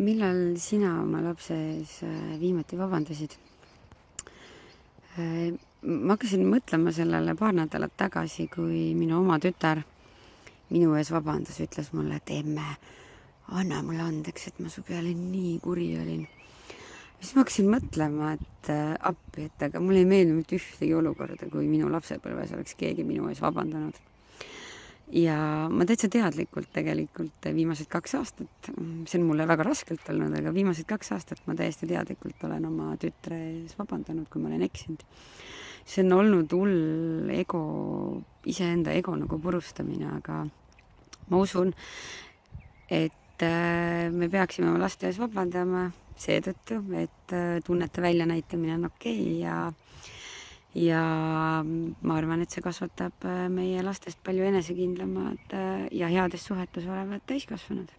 Millal sina oma lapse ees viimati vabandasid? Ma hakkasin mõtlema sellele paar nädalat tagasi, kui minu oma tütar minu ees vabandas, ütles mulle, et emme, anna mulle andeks, et ma su peale nii kuri olin. Siis ma hakkasin mõtlema, et appi, et aga mulle ei meeldi mitte ühtegi olukorda, kui minu lapsepõlves oleks keegi minu ees vabandanud. Ja ma täitsa teadlikult tegelikult viimased 2 aastat, see on mulle väga raskelt olnud, aga viimased 2 aastat ma täiesti teadlikult olen oma tütre ees vabandanud, kui ma olen eksinud. See on olnud hull iseenda ego nagu purustamine, aga ma usun, et me peaksime oma laste ees vabandama seetõttu, et tunnete väljanäitamine on okei ja ma arvan, et see kasvatab meie lastest palju enesekindlamad ja heades suhetes olevad täiskasvanud.